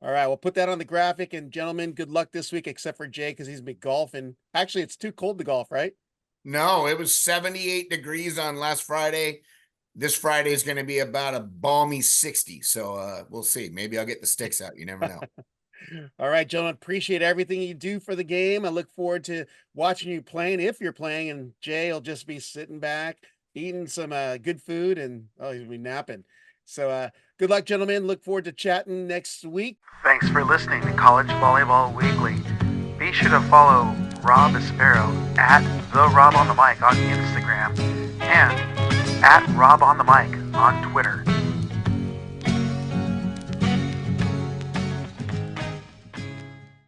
All right, we'll put that on the graphic. And gentlemen, good luck this week, except for Jay because he's been golfing. Actually, it's too cold to golf, right? No, it was 78 degrees on last Friday. This Friday is going to be about a balmy 60. So we'll see. Maybe I'll get the sticks out. You never know. All right, gentlemen, appreciate everything you do for the game. I look forward to watching you playing if you're playing. And Jay will just be sitting back, eating some good food, and he'll be napping. So good luck, gentlemen. Look forward to chatting next week. Thanks for listening to College Volleyball Weekly. Be sure to follow Rob Aspero at the Rob on the Mic on Instagram and at Rob on the Mic on Twitter.